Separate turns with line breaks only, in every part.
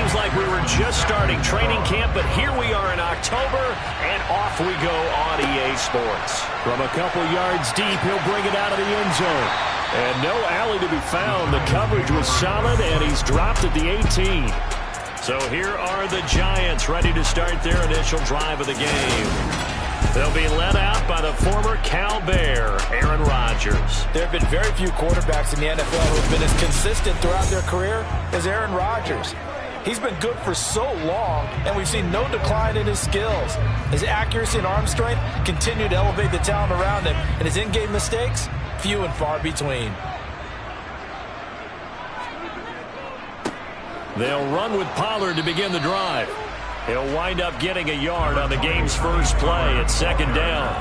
seems like we were just starting training camp, but here we are in October, and off we go on EA Sports.
From a couple yards deep, he'll bring it out of the end zone. And no alley to be found. The coverage was solid, and he's dropped at the 18.
So here are the Giants ready to start their initial drive of the game. They'll be led out by the former Cal Bear, Aaron Rodgers.
There have been very few quarterbacks in the NFL who have been as consistent throughout their career as Aaron Rodgers. He's been good for so long, and we've seen no decline in his skills. His accuracy and arm strength continue to elevate the talent around him, and his in-game mistakes, few and far between.
They'll run with Pollard to begin the drive. He'll wind up getting a yard on the game's first play at second down.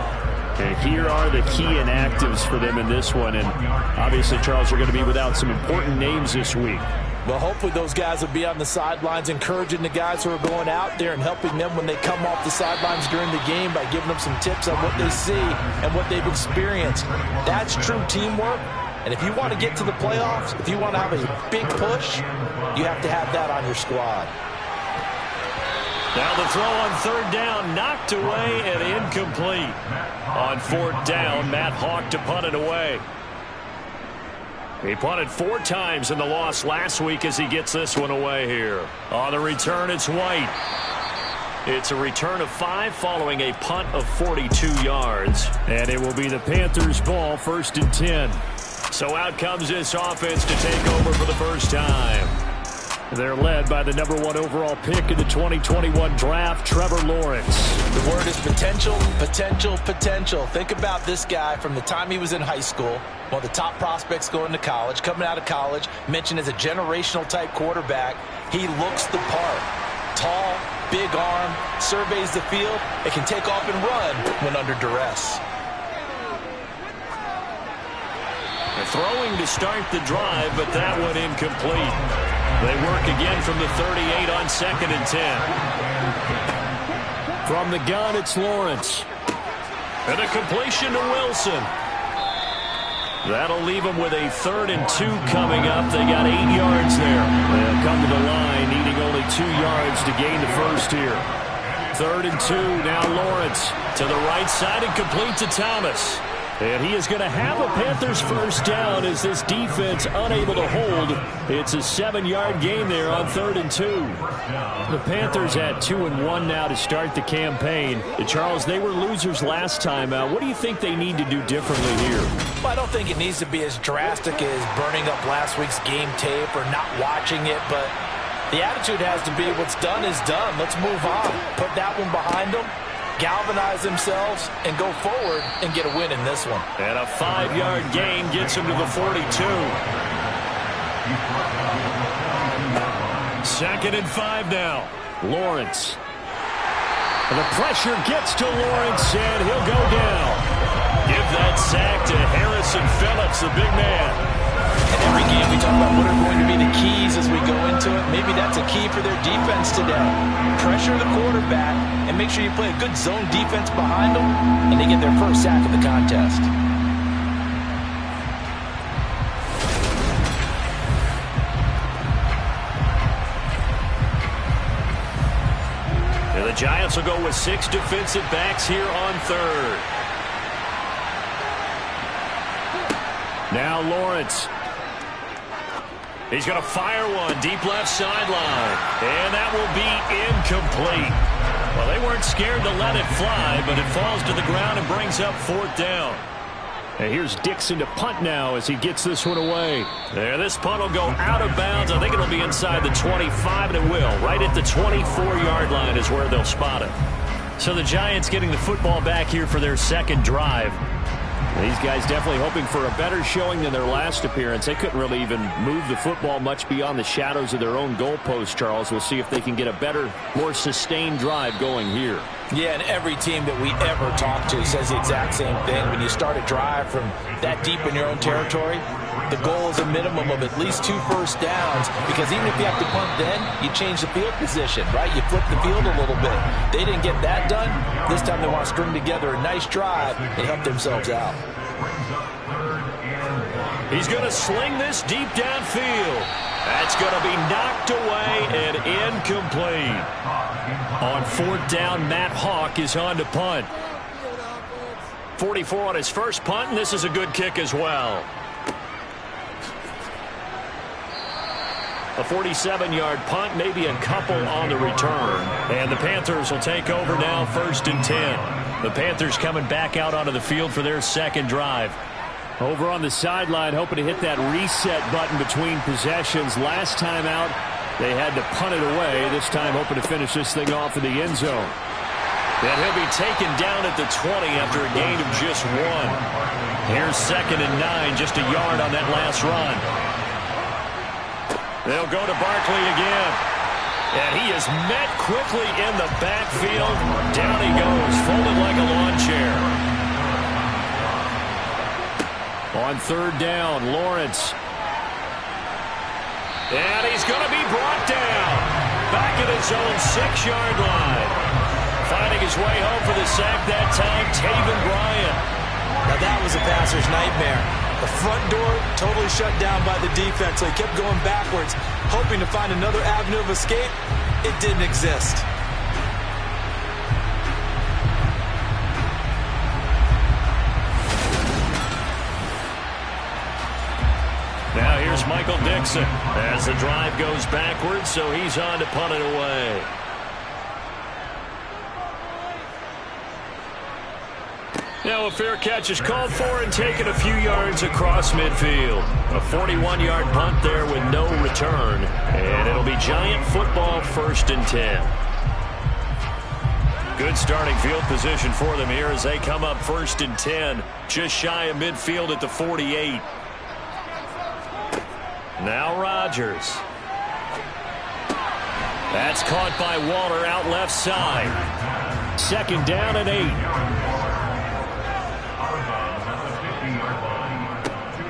And here are the key inactives for them in this one. And obviously, Charles, are going to be without some important names this week.
Well, hopefully those guys will be on the sidelines encouraging the guys who are going out there and helping them when they come off the sidelines during the game by giving them some tips on what they see and what they've experienced. That's true teamwork. And if you want to get to the playoffs, if you want to have a big push, you have to have that on your squad.
Now the throw on third down, knocked away and incomplete. On fourth down, Matt Hawk to punt it away. He punted 4 times in the loss last week as he gets this one away here. On the return, it's White. It's a return of 5 following a punt of 42 yards.
And it will be the Panthers' ball, 1st and 10.
So out comes this offense to take over for the first time.
They're led by the #1 overall pick in the 2021 draft, Trevor Lawrence.
The word is potential, potential, potential. Think about this guy from the time he was in high school, one of the top prospects going to college, coming out of college, mentioned as a generational type quarterback. He looks the part. Tall, big arm, surveys the field, and can take off and run when under duress.
Throwing to start the drive, but that one incomplete. They work again from the 38 on 2nd and 10.
From the gun, it's Lawrence.
And a completion to Wilson. That'll leave them with a 3rd and 2 coming up. They got 8 yards there.
They'll come to the line, needing only 2 yards to gain the first here. 3rd and 2, now Lawrence.
To the right side and complete to Thomas.
And he is going to have a Panthers first down as this defense unable to hold. It's a 7-yard gain there on 3rd and 2. The Panthers at 2-1 now to start the campaign. Charles, they were losers last time out. What do you think they need to do differently here?
Well, I don't think it needs to be as drastic as burning up last week's game tape or not watching it, but the attitude has to be what's done is done. Let's move on. Put that one behind them. Galvanize themselves and go forward and get a win in this one.
And a 5-yard gain gets him to the 42. 2nd and 5 now.
Lawrence. And the pressure gets to Lawrence, and he'll go down.
Give that sack to Harrison Phillips, the big man.
In every game we talk about what are going to be the keys as we go into it. Maybe that's a key for their defense today. Pressure the quarterback and make sure you play a good zone defense behind them, and they get their first sack of the contest.
And the Giants will go with 6 defensive backs here on 3rd.
Now Lawrence.
He's going to fire one deep left sideline. And that will be incomplete. Well, they weren't scared to let it fly, but it falls to the ground and brings up 4th down.
And here's Dixon to punt now as he gets this one away.
There, this punt will go out of bounds. I think it'll be inside the 25, and it will. Right at the 24-yard line is where they'll spot it. So the Giants getting the football back here for their 2nd drive.
These guys definitely hoping for a better showing than their last appearance. They couldn't really even move the football much beyond the shadows of their own goalpost, Charles. We'll see if they can get a better, more sustained drive going here.
Yeah, and every team that we ever talk to says the exact same thing. When you start a drive from that deep in your own territory, the goal is a minimum of at least 2 first downs, because even if you have to punt then, you change the field position, right? You flip the field a little bit. They didn't get that done. This time they want to string together a nice drive and help themselves out.
He's going to sling this deep downfield. That's going to be knocked away and incomplete. On 4th down, Matt Hawk is on to punt. 44 on his first punt, and this is a good kick as well. A 47-yard punt, maybe a couple on the return. And the Panthers will take over now, 1st and 10. The Panthers coming back out onto the field for their second drive.
Over on the sideline, hoping to hit that reset button between possessions. Last time out, they had to punt it away. This time, hoping to finish this thing off in the end zone.
And he'll be taken down at the 20 after a gain of just 1. Here's 2nd and 9, just a yard on that last run. They'll go to Barkley again. And he is met quickly in the backfield. Down he goes, folded like a lawn chair.
On 3rd down, Lawrence.
And he's going to be brought down. Back at his own 6-yard line. Finding his way home for the sack that time, Taven Bryan.
Now that was a passer's nightmare. The front door totally shut down by the defense, so he kept going backwards, hoping to find another avenue of escape. It didn't exist.
Now here's Michael Dixon as the drive goes backwards, so he's on to punt it away. Now a fair catch is called for and taken a few yards across midfield. A 41-yard punt there with no return. And it'll be Giant football, 1st and 10. Good starting field position for them here as they come up 1st and 10. Just shy of midfield at the 48. Now Rodgers. That's caught by Waller out left side.
2nd down and 8.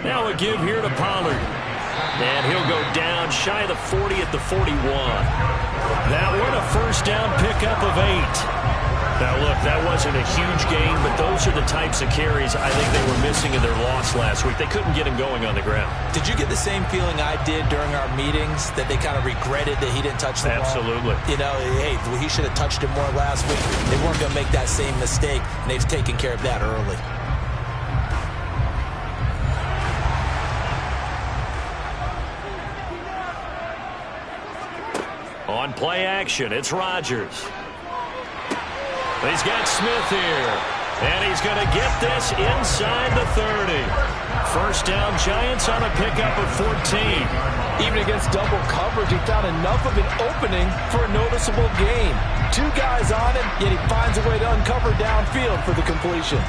Now a give here to Pollard. And he'll go down shy of the 40 at the 41. That one a 1st down pickup of 8. Now look, that wasn't a huge gain, but those are the types of carries I think they were missing in their loss last week. They couldn't get him going on the ground.
Did you get the same feeling I did during our meetings, that they kind of regretted that he didn't touch the ball?
Absolutely.
You know, hey, he should have touched it more last week. They weren't going to make that same mistake, and they've taken care of that early.
On play action, it's Rodgers. He's got Smith here. And he's going to get this inside the 30. 1st down, Giants on a pickup of 14.
Even against double coverage, he found enough of an opening for a noticeable gain. 2 guys on him, yet he finds a way to uncover downfield for the completion.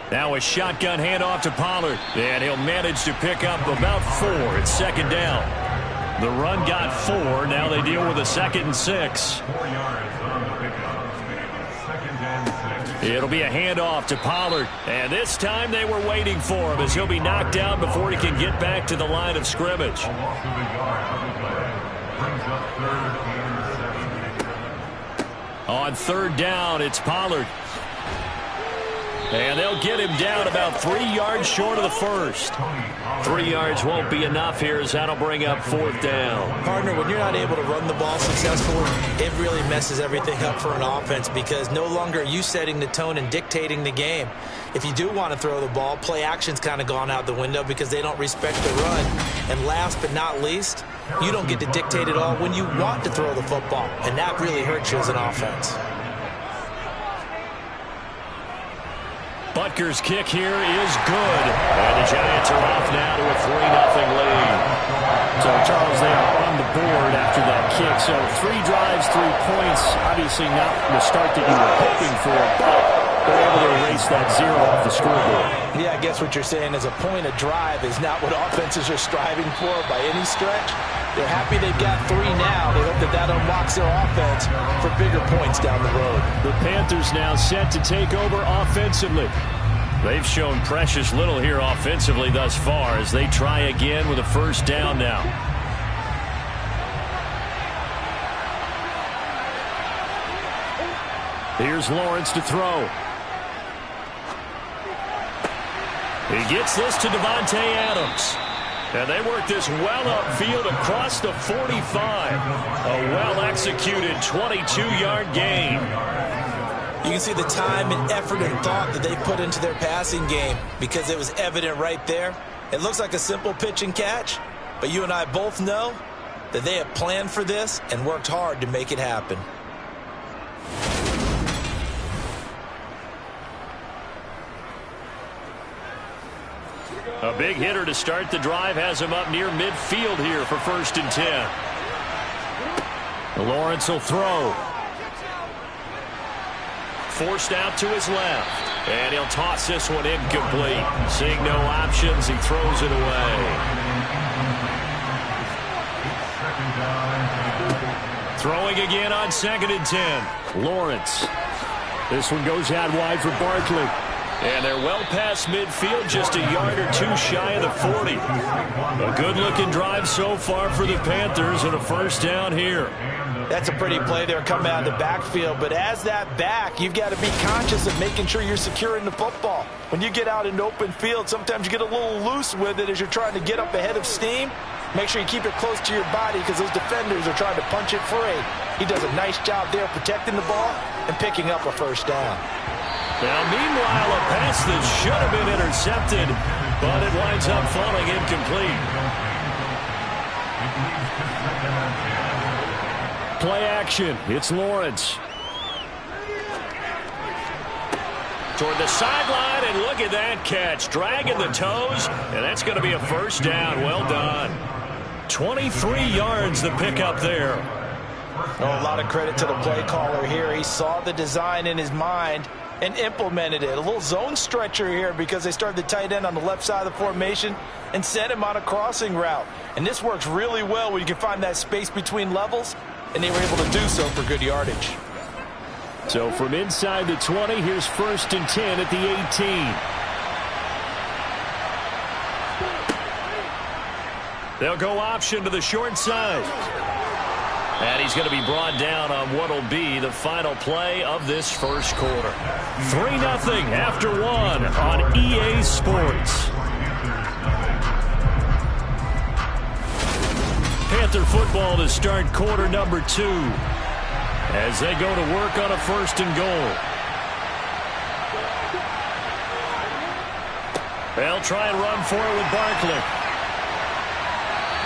Now a shotgun handoff to Pollard. And he'll manage to pick up about 4. It's 2nd down. The run got 4. Now they deal with a 2nd and 6. It'll be a handoff to Pollard. And this time they were waiting for him as he'll be knocked down before he can get back to the line of scrimmage. On 3rd down, it's Pollard. And they'll get him down about 3 yards short of the 1st. 3 yards won't be enough here as that'll bring up 4th down.
Partner, when you're not able to run the ball successfully, it really messes everything up for an offense because no longer are you setting the tone and dictating the game. If you do want to throw the ball, play action's kind of gone out the window because they don't respect the run. And last but not least, you don't get to dictate it all when you want to throw the football. And that really hurts you as an offense.
Butker's kick here is good. And the Giants are off now to a 3-0 lead.
So, Charles, they are on the board after that kick. So 3 drives, 3 points. Obviously not the start that you were hoping for, but they're able to erase that 0 off the scoreboard.
Yeah, I guess what you're saying is a point of drive is not what offenses are striving for by any stretch. They're happy they've got 3 now. They hope that that unlocks their offense for bigger points down the road.
The Panthers now set to take over offensively.
They've shown precious little here offensively thus far as they try again with a first down now.
Here's Lawrence to throw.
He gets this to Davante Adams. And they work this well upfield across the 45. A well-executed 22-yard gain.
You can see the time and effort and thought that they put into their passing game because it was evident right there. It looks like a simple pitch and catch, but you and I both know that they have planned for this and worked hard to make it happen.
A big hitter to start the drive has him up near midfield here for 1st and 10.
Lawrence will throw.
Forced out to his left. And he'll toss this one incomplete. Seeing no options, he throws it away. Throwing again on 2nd and 10.
Lawrence. This one goes out wide for Barkley.
And they're well past midfield, just a yard or 2 shy of the 40. A good-looking drive so far for the Panthers and a first down here.
That's a pretty play there coming out of the backfield, but as that back, you've got to be conscious of making sure you're securing the football. When you get out in open field, sometimes you get a little loose with it as you're trying to get up ahead of steam. Make sure you keep it close to your body because those defenders are trying to punch it free. He does a nice job there protecting the ball and picking up a first down.
Now, meanwhile, a pass that should have been intercepted, but it winds up falling incomplete.
Play action. It's Lawrence.
Toward the sideline, and look at that catch. Dragging the toes, and that's going to be a first down. Well done. 23 yards the pickup there.
Oh, a lot of credit to the play caller here. He saw the design in his mind and implemented it. A little zone stretcher here because they started the tight end on the left side of the formation and sent him on a crossing route. And this works really well when you can find that space between levels, and they were able to do so for good yardage.
So from inside the 20, here's 1st and 10 at the 18.
They'll go option to the short side. And he's going to be brought down on what will be the final play of this first quarter. 3-0 after 1 on EA Sports. Panther football to start quarter number 2 as they go to work on a 1st and goal. They'll try and run for it with Barkley.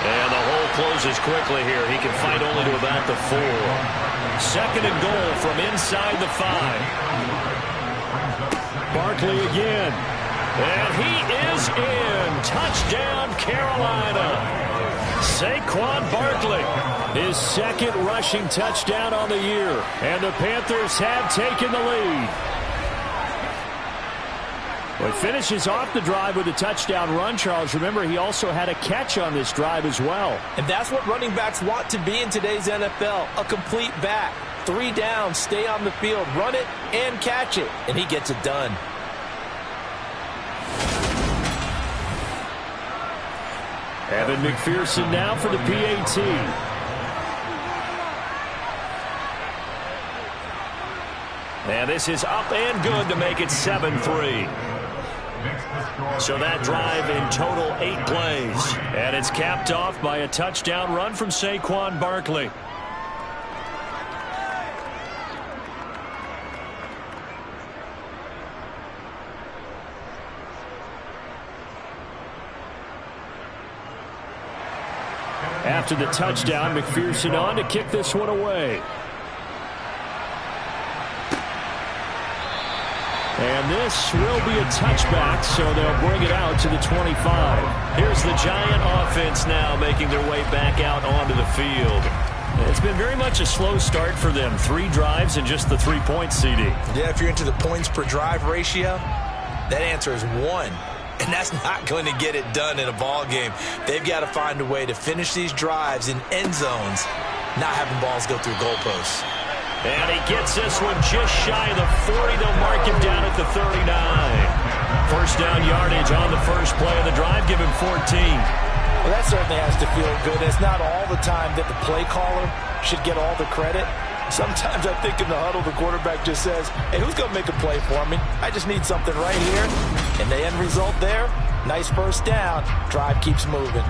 And the hole closes quickly here. He can fight only to about the 4. 2nd and goal from inside the 5.
Barkley again.
And he is in. Touchdown, Carolina. Saquon Barkley.
His 2nd rushing touchdown on the year. And the Panthers have taken the lead. Well, he finishes off the drive with a touchdown run, Charles. Remember, he also had a catch on this drive as well.
And that's what running backs want to be in today's NFL, a complete back. 3 downs, stay on the field, run it, and catch it. And he gets it done.
Evan McPherson now for the PAT.
And this is up and good to make it 7-3. So that drive in total 8 plays. And it's capped off by a touchdown run from Saquon Barkley.
After the touchdown, McPherson on to kick this one away. And this will be a touchback, so they'll bring it out to the 25.
Here's the Giant offense now making their way back out onto the field.
It's been very much a slow start for them. 3 drives and just the 3 points, CD.
Yeah, if you're into the points per drive ratio, that answer is 1. And that's not going to get it done in a ball game. They've got to find a way to finish these drives in end zones, not having balls go through goalposts.
And he gets this one just shy of the 40. They'll mark him down at the 39. First down yardage on the first play of the drive. Give him 14.
Well, that certainly has to feel good. It's not all the time that the play caller should get all the credit. Sometimes I think in the huddle, the quarterback just says, hey, who's going to make a play for me? I just need something right here. And the end result there, nice first down. Drive keeps moving.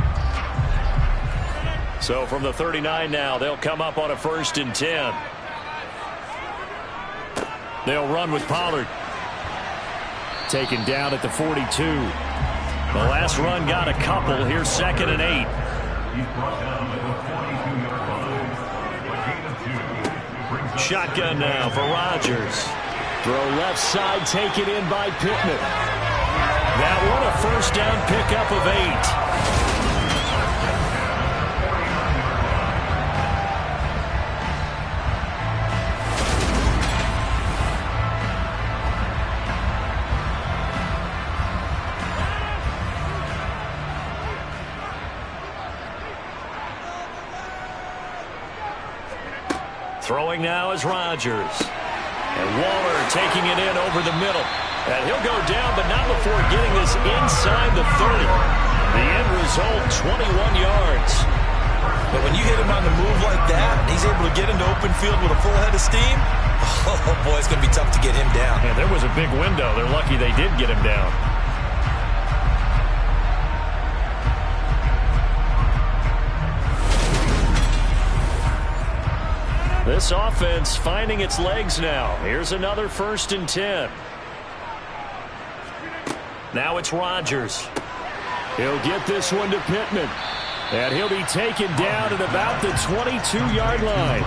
So from the 39 now, they'll come up on a 1st and 10. They'll run with Pollard. Taken down at the 42. The last run got a couple. Here's 2nd and 8. Shotgun now for Rodgers. Throw left side, taken in by Pittman. That one a first down pickup of 8. Throwing now is Rodgers. And Waller taking it in over the middle. And he'll go down, but not before getting this inside the 30. The end result, 21 yards.
But when you hit him on the move like that, he's able to get into open field with a full head of steam. Oh, boy, it's going to be tough to get him down.
Yeah, there was a big window. They're lucky they did get him down. This offense finding its legs now. Here's another 1st and 10. Now it's Rodgers. He'll get this one to Pittman. And he'll be taken down at about the 22-yard line.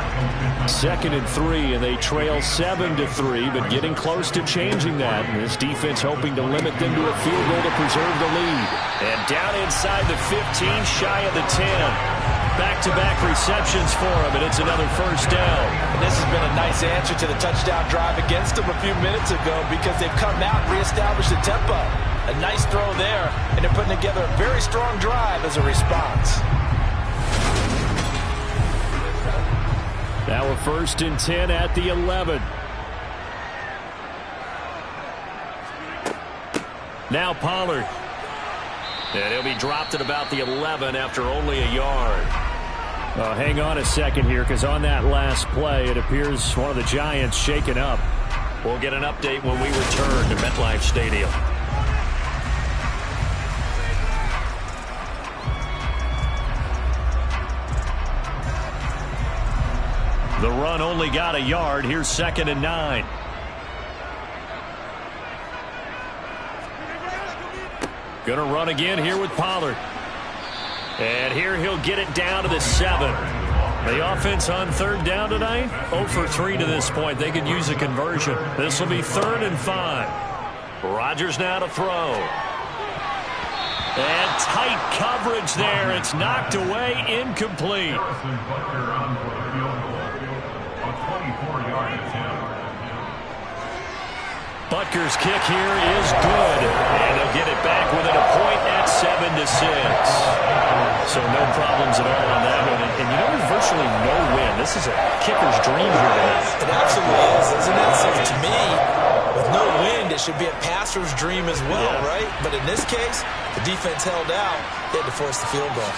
2nd and 3, and they trail 7-3, but getting close to changing that. And this defense hoping to limit them to a field goal to preserve the lead. And down inside the 15, shy of the 10. Back-to-back receptions for him, and it's another first down.
And this has been a nice answer to the touchdown drive against them a few minutes ago because they've come out and reestablished the tempo. A nice throw there, and they're putting together a very strong drive as a response.
Now a 1st and 10 at the 11. Now Pollard. And he'll be dropped at about the 11 after only a yard. Hang on a second here, because on that last play, it appears one of the Giants shaken up. We'll get an update when we return to MetLife Stadium. The run only got a yard. Here's 2nd and 9. Gonna run again here with Pollard. And here he'll get it down to the 7. The offense on 3rd down tonight, 0 for 3 to this point. They could use a conversion. This will be 3rd and 5. Rodgers now to throw. And tight coverage there. It's knocked away, incomplete. Butker's kick here is good. And they'll get it back within a point at 7-6. So no problems at all on that one. And you know, there's virtually no win. This is a kicker's dream here tonight.
It absolutely is, isn't it? So to me, with no wind, it should be a passer's dream as well, right? But in this case, the defense held out. They had to force the field goal.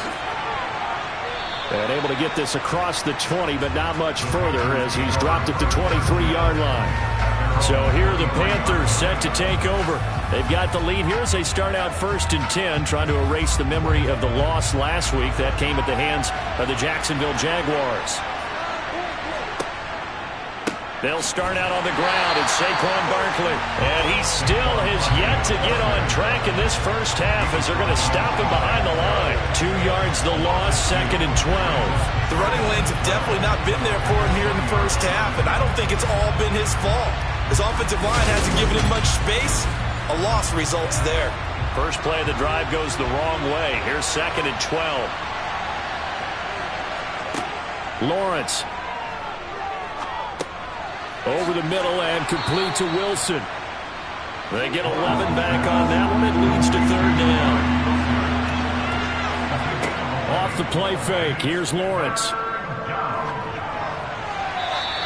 And able to get this across the 20, but not much further as he's dropped at the 23-yard line. So here are the Panthers set to take over. They've got the lead here as they start out 1st and 10, trying to erase the memory of the loss last week. That came at the hands of the Jacksonville Jaguars. They'll start out on the ground, and Saquon Barkley. And he still has yet to get on track in this first half as they're going to stop him behind the line. 2 yards the loss, 2nd and 12.
The running lanes have definitely not been there for him here in the first half, and I don't think it's all been his fault. His offensive line hasn't given him much space. A loss results there.
First play of the drive goes the wrong way. Here's 2nd and 12. Lawrence. Over the middle and complete to Wilson.
They get 11 back on that one. It leads to third down.
Off the play fake. Here's Lawrence.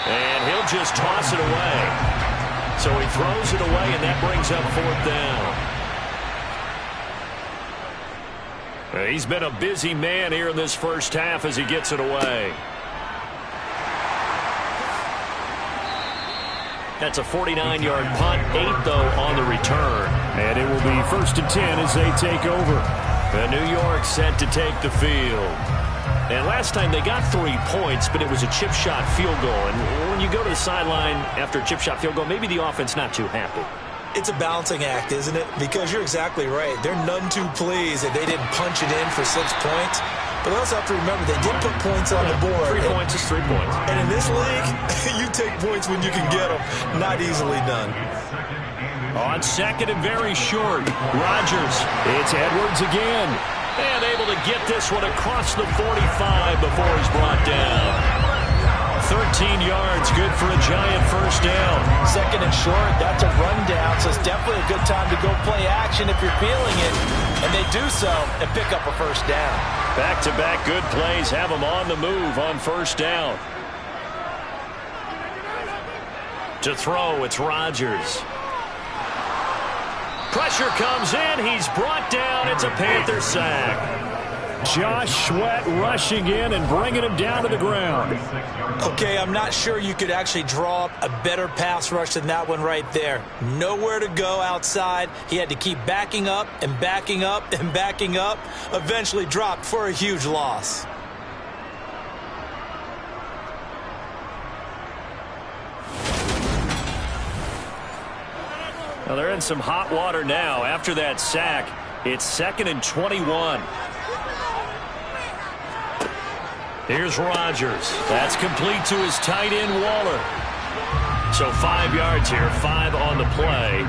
And he'll just toss it away. So he throws it away, and that brings up fourth down. He's been a busy man here in this first half as he gets it away. That's a 49-yard punt, 8 though on the return.
And it will be 1st and 10 as they take over.
And New York set to take the field. And last time they got 3 points, but it was a chip shot field goal. And when you go to the sideline after a chip shot field goal, maybe the offense not too happy.
It's a balancing act, isn't it? Because you're exactly right. They're none too pleased that they didn't punch it in for 6 points. But they also have to remember they did put points on the board.
3 points is 3 points.
And in this league, you take points when you can get them. Not easily done.
On second and very short, Rodgers. It's Edwards again.
And able to get this one across the 45 before he's brought down. 13 yards, good for a giant first down.
Second and short, that's a rundown, so it's definitely a good time to go play action if you're feeling it. And they do so and pick up a first down.
Back-to-back good plays have them on the move on first down. To throw, it's Rodgers. Pressure comes in. He's brought down. It's a Panther sack.
Josh Sweat rushing in and bringing him down to the ground.
Okay, I'm not sure you could actually draw up a better pass rush than that one right there. Nowhere to go outside. He had to keep backing up and backing up and backing up. Eventually dropped for a huge loss.
Well, they're in some hot water now. After that sack, it's 2nd and 21. Here's Rodgers. That's complete to his tight end, Waller. So 5 yards here, 5 on the play.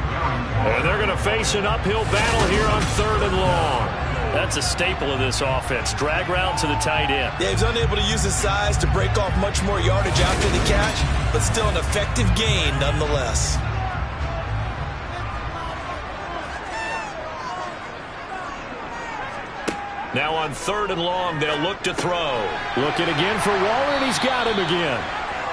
And they're going to face an uphill battle here on 3rd and long. That's a staple of this offense. Drag route to the tight end.
Yeah, he's unable to use his size to break off much more yardage after the catch, but still an effective gain nonetheless.
Now on 3rd and long, they'll look to throw.
Looking again for Waller, and he's got him again.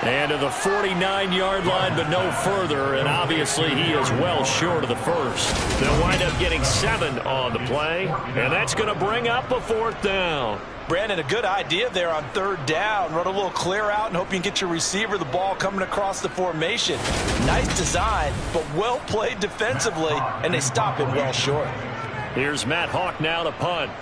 And to the 49-yard line, but no further. And obviously, he is well short of the first. They'll wind up getting 7 on the play. And that's going to bring up a 4th down.
Brandon, a good idea there on 3rd down. Run a little clear out and hope you can get your receiver the ball coming across the formation. Nice design, but well played defensively. And they stop him well short.
Here's Matt Hawk now to punt.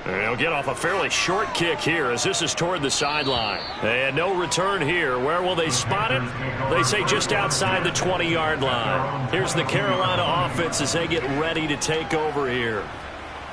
They'll get off a fairly short kick here as this is toward the sideline. And no return here. Where will they spot it? They say just outside the 20-yard line. Here's the Carolina offense as they get ready to take over here.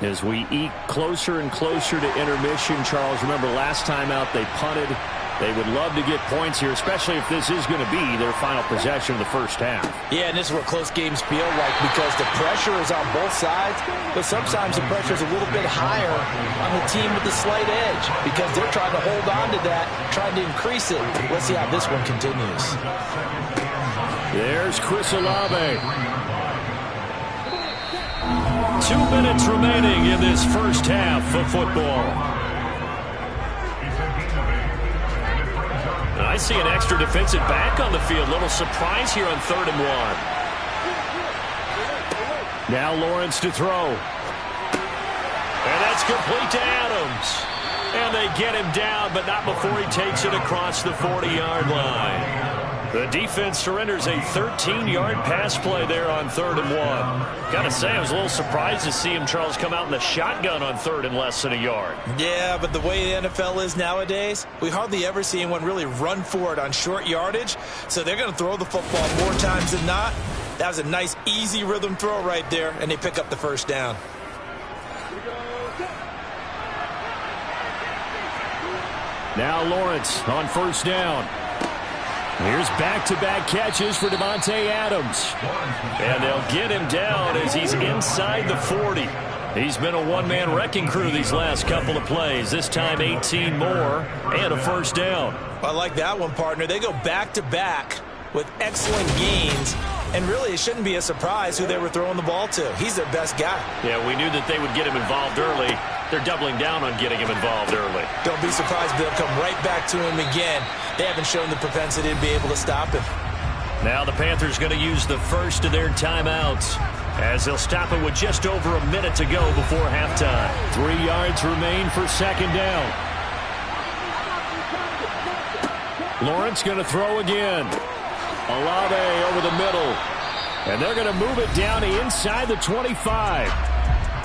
As we eke closer and closer to intermission, Charles, remember last time out they punted. They would love to get points here, especially if this is going to be their final possession of the first half.
Yeah, and this is what close games feel like because the pressure is on both sides, but sometimes the pressure is a little bit higher on the team with the slight edge because they're trying to hold on to that, trying to increase it. Let's see how this one continues.
There's Chris Olave.
2 minutes remaining in this first half of football. I see an extra defensive back on the field. Little surprise here on 3rd and 1.
Now Lawrence to throw.
And that's complete to Adams. And they get him down, but not before he takes it across the 40-yard line. The defense surrenders a 13-yard pass play there on 3rd and 1. Got to say, I was a little surprised to see him, Charles, come out in the shotgun on 3rd and less than a yard.
Yeah, but the way the NFL is nowadays, we hardly ever see anyone really run for it on short yardage. So they're going to throw the football more times than not. That was a nice, easy rhythm throw right there, and they pick up the first down.
Now Lawrence on 1st down. Here's back-to-back catches for Davante Adams.
And they'll get him down as he's inside the 40.
He's been a one-man wrecking crew these last couple of plays. This time 18 more and a first down.
I like that one, partner. They go back-to-back with excellent gains. And really, it shouldn't be a surprise who they were throwing the ball to. He's their best guy.
Yeah, we knew that they would get him involved early. They're doubling down on getting him involved early.
Don't be surprised they'll come right back to him again. They haven't shown the propensity to be able to stop him.
Now the Panthers going to use the first of their timeouts, as they'll stop it with just over a minute to go before halftime. 3 yards remain for second down. Lawrence going to throw again. Olave over the middle. And they're going to move it down to inside the 25.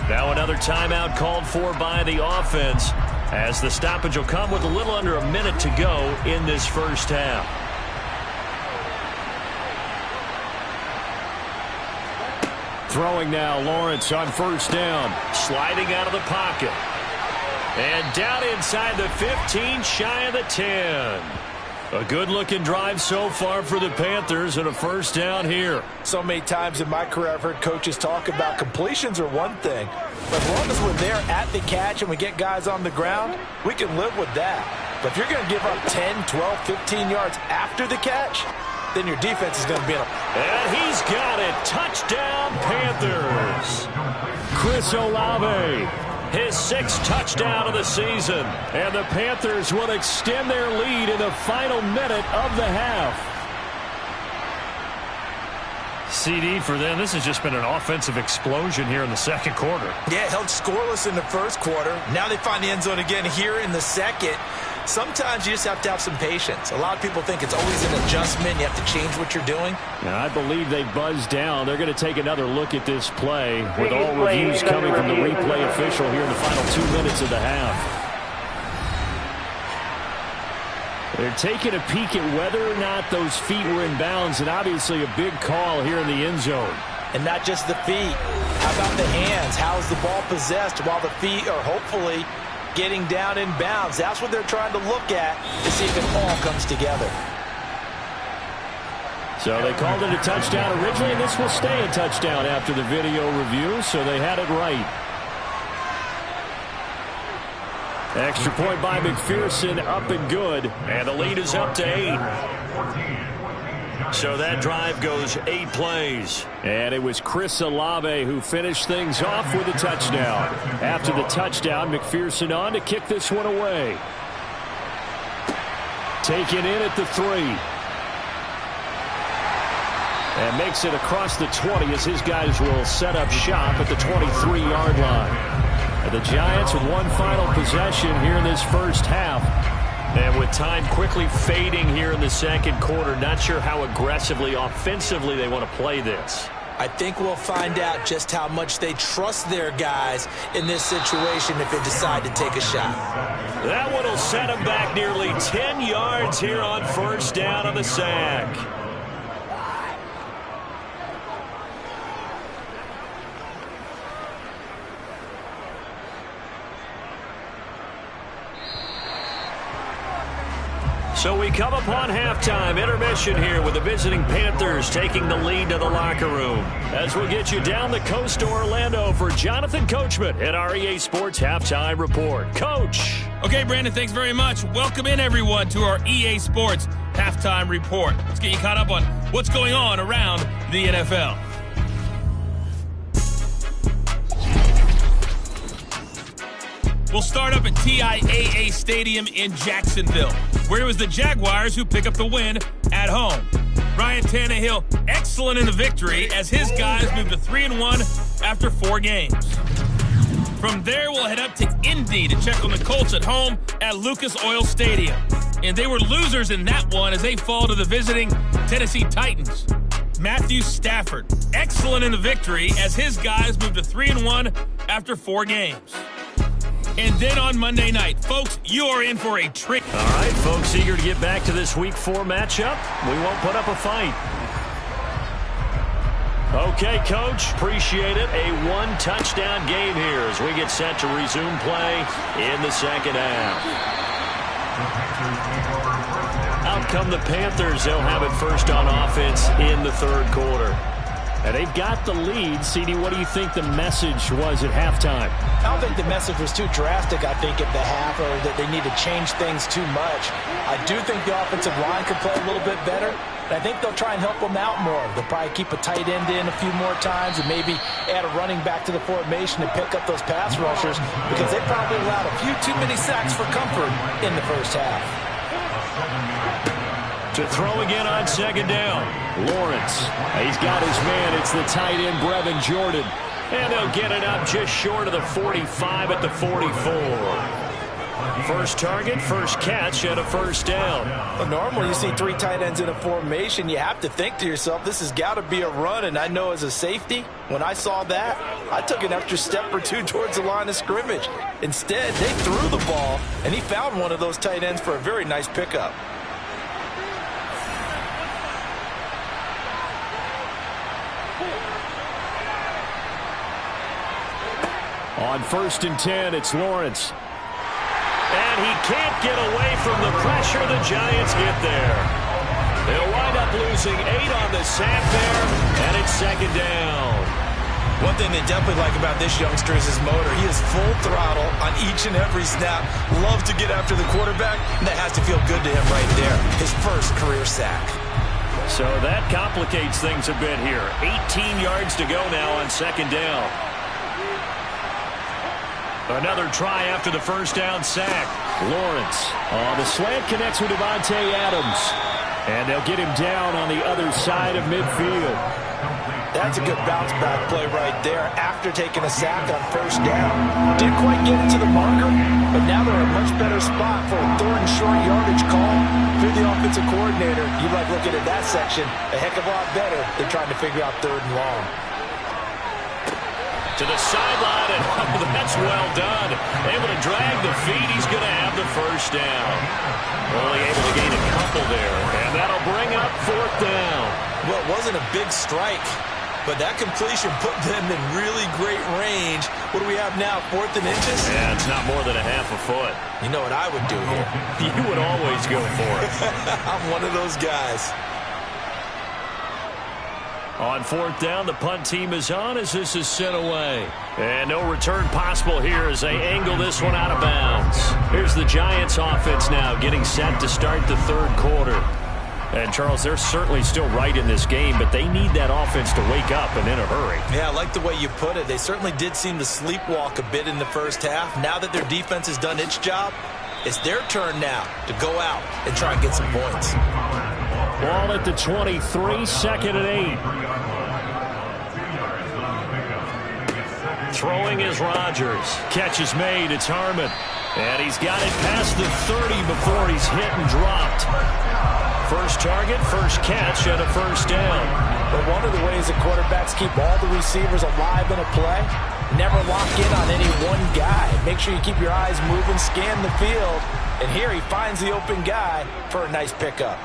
Now another timeout called for by the offense, as the stoppage will come with a little under a minute to go in this first half. Throwing now, Lawrence on first down. Sliding out of the pocket. And down inside the 15, shy of the 10. A good-looking drive so far for the Panthers, and a first down here.
So many times in my career I've heard coaches talk about completions are one thing, but as long as we're there at the catch and we get guys on the ground, we can live with that. But if you're going to give up 10, 12, 15 yards after the catch, then your defense is going to be in a...
And he's got it. Touchdown, Panthers. Chris Olave, his 6th touchdown of the season. And the Panthers will extend their lead in the final minute of the half. CD for them. This has just been an offensive explosion here in the second quarter.
Yeah, held scoreless in the first quarter. Now they find the end zone again here in the second. Sometimes you just have to have some patience. A lot of people think it's always an adjustment. You have to change what you're doing.
Now, I believe they buzzed down. They're going to take another look at this play, with all reviews coming from the replay official here in the final 2 minutes of the half. They're taking a peek at whether or not those feet were in bounds, and obviously a big call here in the end zone.
And not just the feet. How about the hands? How is the ball possessed while the feet are hopefully getting down in bounds? That's what they're trying to look at to see if it all comes together.
So they called it a touchdown originally, and this will stay a touchdown after the video review, so they had it right. Extra point by McPherson, up and good, and the lead is up to 8. So that drive goes 8 plays. And it was Chris Olave who finished things off with a touchdown. After the touchdown, McPherson on to kick this one away. Taken in at the 3. And makes it across the 20 as his guys will set up shop at the 23-yard line. And the Giants with one final possession here in this first half. And with time quickly fading here in the second quarter, not sure how aggressively, offensively they want to play this.
I think we'll find out just how much they trust their guys in this situation if they decide to take a shot.
That one will set them back nearly 10 yards here on first down on the sack. So we come upon halftime, intermission here with the visiting Panthers taking the lead to the locker room. As we get you down the coast to Orlando for Jonathan Coachman at our EA Sports Halftime Report. Coach.
Okay, Brandon, thanks very much. Welcome in, everyone, to our EA Sports Halftime Report. Let's get you caught up on what's going on around the NFL. We'll start up at TIAA Stadium in Jacksonville, where it was the Jaguars who pick up the win at home. Ryan Tannehill, excellent in the victory as his guys moved to 3-1 after 4 games. From there, we'll head up to Indy to check on the Colts at home at Lucas Oil Stadium. And they were losers in that one as they fall to the visiting Tennessee Titans. Matthew Stafford, excellent in the victory as his guys moved to 3-1 after 4 games. And then on Monday night, folks, you are in for a treat.
All right, folks, eager to get back to this Week 4 matchup. We won't put up a fight. Okay, Coach, appreciate it. A 1-touchdown game here as we get set to resume play in the second half. Out come the Panthers. They'll have it first on offense in the third quarter. And they've got the lead. CD, what do you think the message was at halftime?
I don't think the message was too drastic, I think, at the half, or that they need to change things too much. I do think the offensive line could play a little bit better. I think they'll try and help them out more. They'll probably keep a tight end in a few more times and maybe add a running back to the formation and pick up those pass rushers, because they probably allowed a few too many sacks for comfort in the first half.
To throw again on second down. Lawrence. He's got his man. It's the tight end, Brevin Jordan. And they'll get it up just short of the 45 at the 44. First target, first catch, and a first down.
Well, normally you see three tight ends in a formation, you have to think to yourself, this has got to be a run. And I know as a safety, when I saw that, I took an extra step or two towards the line of scrimmage. Instead, they threw the ball, and he found one of those tight ends for a very nice pickup.
On 1st and 10, it's Lawrence.
And he can't get away from the pressure. The Giants get there. They'll wind up losing 8 on the sack there, and it's second down.
One thing they definitely like about this youngster is his motor. He is full throttle on each and every snap. Loves to get after the quarterback, and that has to feel good to him right there. His first career sack.
So that complicates things a bit here. 18 yards to go now on second down. Another try after the first down sack.
Lawrence on the slant connects with Devontae Adams. And they'll get him down on the other side of midfield.
That's a good bounce back play right there after taking a sack on first down. Didn't quite get into the marker, but now they're in a much better spot for a third and short yardage call. If you're the offensive coordinator, you like looking at that section a heck of a lot better than trying to figure out third and long.
To the sideline, and that's well done. Able to drag the feet. He's going to have the first down. Only able to gain a couple there, and that'll bring up 4th down.
Well, it wasn't a big strike, but that completion put them in really great range. What do we have now, 4th and inches?
Yeah, it's not more than a half a foot.
You know what I would do here?
You would always go for it.
I'm one of those guys.
On 4th down, the punt team is on as this is sent away. And no return possible here as they angle this one out of bounds. Here's the Giants offense now getting set to start the third quarter. And, Charles, they're certainly still right in this game, but they need that offense to wake up and in a hurry.
Yeah, I like the way you put it. They certainly did seem to sleepwalk a bit in the first half. Now that their defense has done its job, it's their turn now to go out and try and get some points.
Ball at the 23, 2nd and 8.
Throwing is Rodgers. Catch is made. It's Harmon. And he's got it past the 30 before he's hit and dropped. First target, first catch, and a first down.
But one of the ways that quarterbacks keep all the receivers alive in a play, never lock in on any one guy. Make sure you keep your eyes moving, scan the field. And here he finds the open guy for a nice pickup.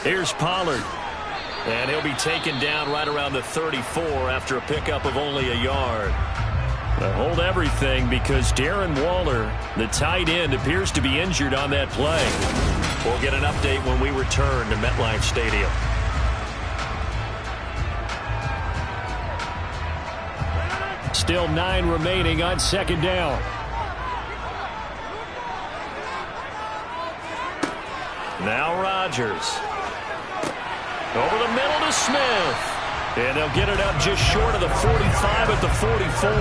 Here's Pollard. And he'll be taken down right around the 34 after a pickup of only a yard. But hold everything because Darren Waller, the tight end, appears to be injured on that play. We'll get an update when we return to MetLife Stadium.
Still 9 remaining on second down.
Now Rodgers. Over the middle to Smith. And they'll get it up just short of the 45 at the 44.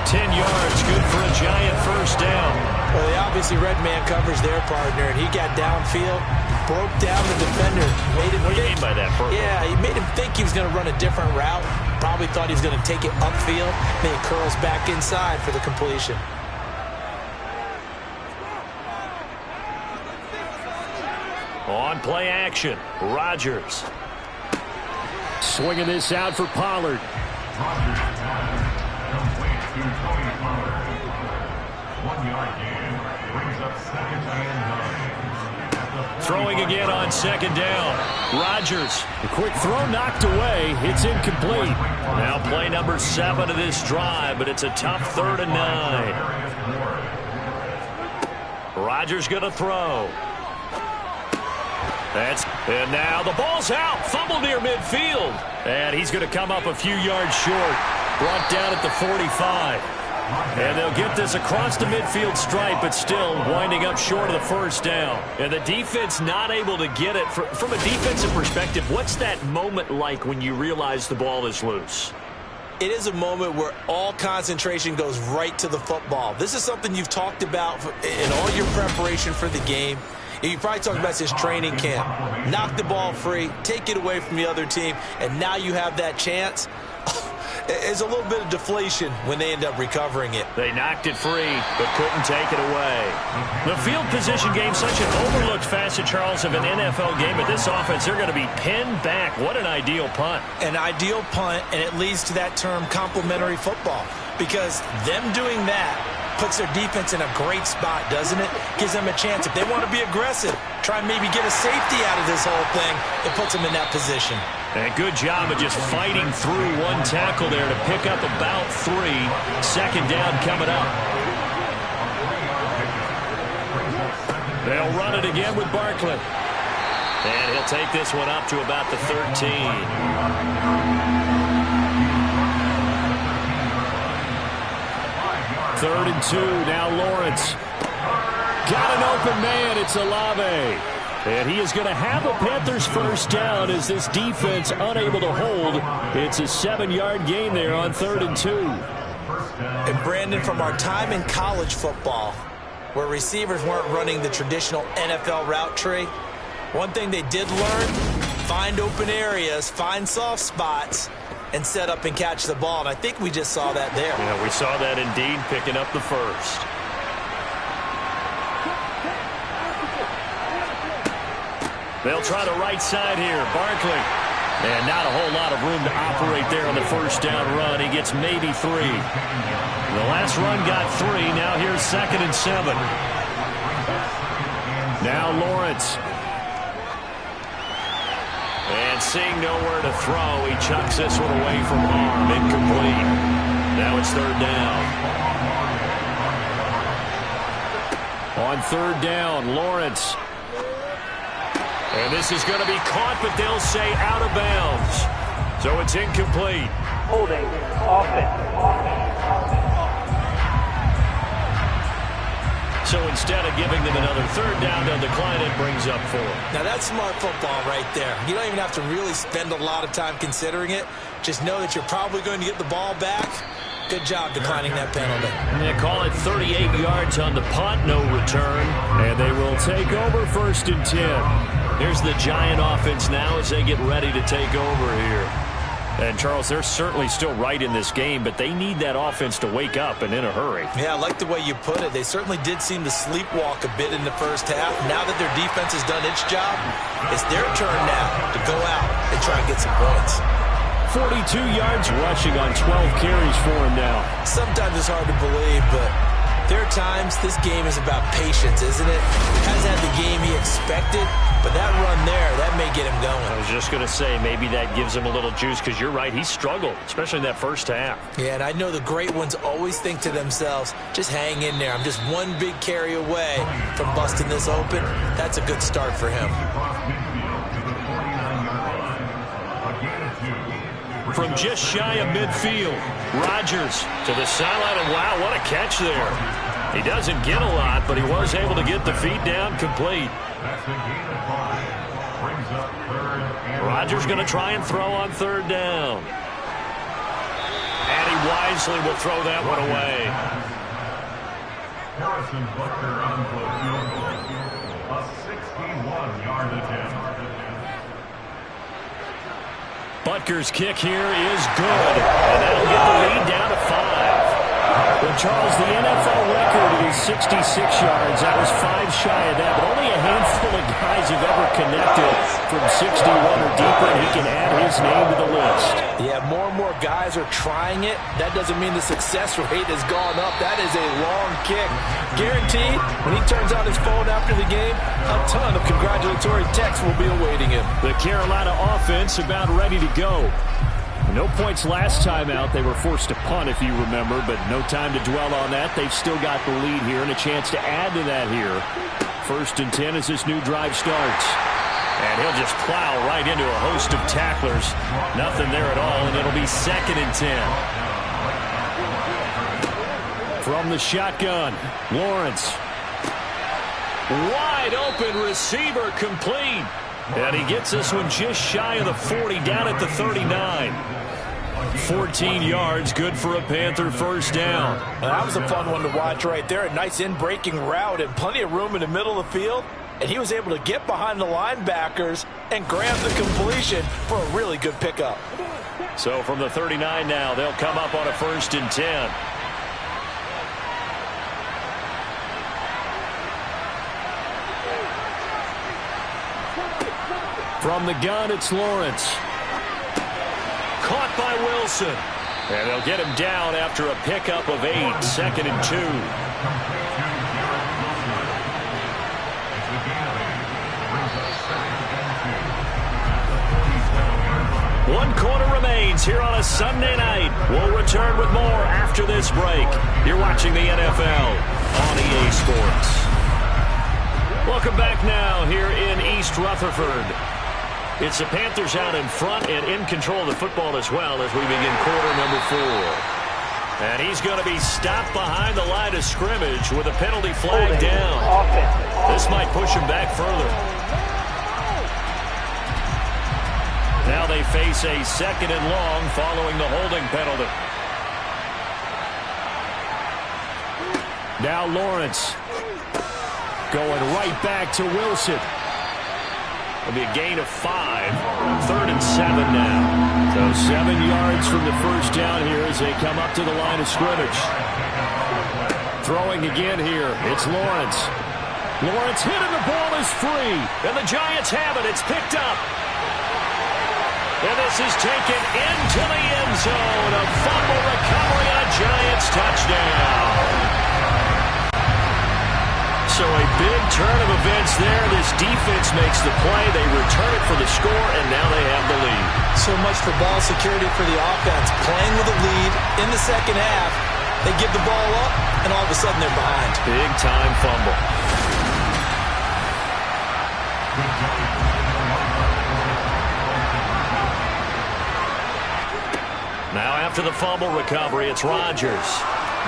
10 yards, good for a Giant first down.
Well, they obviously red man covers their partner, and he got downfield, broke down the defender. Made him
what do you mean by that, Purple?
Yeah, he made him think he was going to run a different route. Probably thought he was going to take it upfield. Then he curls back inside for the completion.
On play action, Rodgers.
Swinging this out for Pollard.
Throwing again on second down. Rodgers.
A quick throw knocked away. It's incomplete.
Now play number 7 of this drive, but it's a tough 3rd and 9. Rodgers going to throw. And now the ball's out. Fumble near midfield. And he's going to come up a few yards short. Brought down at the 45. And they'll get this across the midfield stripe, but still winding up short of the first down. And the defense not able to get it. From a defensive perspective, what's that moment like when you realize the ball is loose?
It is a moment where all concentration goes right to the football. This is something you've talked about in all your preparation for the game. You probably talked about this training camp. Knock the ball free, take it away from the other team, and now you have that chance. It's a little bit of deflation when they end up recovering it.
They knocked it free, but couldn't take it away. The field position game, such an overlooked facet, Charles, of an NFL game. But this offense, they're going to be pinned back. What an ideal punt.
An ideal punt, and it leads to that term complementary football. Because them doing that puts their defense in a great spot, doesn't it? Gives them a chance. If they want to be aggressive, try and maybe get a safety out of this whole thing, it puts them in that position.
And good job of just fighting through one tackle there to pick up about 3. Second down coming up. They'll run it again with Barkley. And he'll take this one up to about the 13. Third and 2, now Lawrence. Got an open man, it's Olave. And he is going to have a Panthers first down as this defense unable to hold. It's a 7-yard gain there on 3rd and 2.
And Brandon, from our time in college football, where receivers weren't running the traditional NFL route tree, one thing they did learn, find open areas, find soft spots, and set up and catch the ball. And I think we just saw that there.
Yeah, we saw that indeed, picking up the first. They'll try the right side here. Barkley. And not a whole lot of room to operate there on the first down run. He gets maybe 3. The last run got 3. Now here's 2nd and 7. Now Lawrence. And seeing nowhere to throw, he chucks this one away from harm. Incomplete. Now it's 3rd down. On 3rd down, Lawrence. And this is going to be caught, but they'll say out of bounds. So it's incomplete.
Holding, offense.
So instead of giving them another 3rd down, they'll decline it, brings up 4.
Now that's smart football right there. You don't even have to really spend a lot of time considering it. Just know that you're probably going to get the ball back. Good job declining that penalty.
They call it 38 yards on the punt, no return. And they will take over 1st and 10. Here's the Giant offense now as they get ready to take over here. And, Charles, they're certainly still right in this game, but they need that offense to wake up and in a hurry.
Yeah, I like the way you put it. They certainly did seem to sleepwalk a bit in the first half. Now that their defense has done its job, it's their turn now to go out and try and get some points.
42 yards rushing on 12 carries for him now.
Sometimes it's hard to believe, but there are times this game is about patience, isn't it? Hasn't had the game he expected, but that run there, that may get him going.
I was just going to say, maybe that gives him a little juice, because you're right, he struggled, especially in that first half.
Yeah, and I know the great ones always think to themselves, just hang in there. I'm just one big carry away from busting this open. That's a good start for him.
From just shy of midfield, Rodgers to the sideline, and wow, what a catch there. He doesn't get a lot, but he was able to get the feet down complete. Rodgers going to try and throw on 3rd down. And he wisely will throw that one away.
Harrison Butker on the field goal. A 61-yard attempt.
Butker's kick here is good, and that'll get the lead down to 5. Well, Charles, the NFL record is 66 yards. That was 5 shy of that, but only a handful of guys have ever connected from 61 or deeper, and he can add his name to the list.
Yeah, more and more guys are trying it. That doesn't mean the success rate has gone up. That is a long kick. Guaranteed, when he turns on his phone after the game, a ton of congratulatory texts will be awaiting him.
The Carolina offense about ready to go. No points last time out. They were forced to punt, if you remember, but no time to dwell on that. They've still got the lead here and a chance to add to that here. 1st and 10 as this new drive starts. And he'll just plow right into a host of tacklers. Nothing there at all, and it'll be 2nd and 10. From the shotgun, Lawrence. Wide open receiver, complete. And he gets this one just shy of the 40, down at the 39. 14 yards, good for a Panther first down.
Well, that was a fun one to watch right there. A nice in-breaking route and plenty of room in the middle of the field. And he was able to get behind the linebackers and grab the completion for a really good pickup.
So from the 39 now, they'll come up on a 1st and 10. From the gun, it's Lawrence. Caught by Wilson. And they'll get him down after a pickup of 8, 2nd and 2. One quarter remains here on a Sunday night. We'll return with more after this break. You're watching the NFL on EA Sports. Welcome back now here in East Rutherford. It's the Panthers out in front and in control of the football as well as we begin quarter number 4. And he's going to be stopped behind the line of scrimmage with a penalty flag down. This might push him back further. Now they face a 2nd and long following the holding penalty. Now Lawrence going right back to Wilson. It'll be a gain of 5. 3rd and 7 now. So 7 yards from the first down here as they come up to the line of scrimmage. Throwing again here. It's Lawrence. Lawrence hit and the ball is free. And the Giants have it. It's picked up. And this is taken into the end zone. A fumble recovery and a Giants touchdown. So a big turn of events there. This defense makes the play. They return it for the score, and now they have the lead.
So much for ball security for the offense. Playing with a lead in the second half. They give the ball up, and all of a sudden they're behind.
Big time fumble. Now after the fumble recovery, it's Rodgers.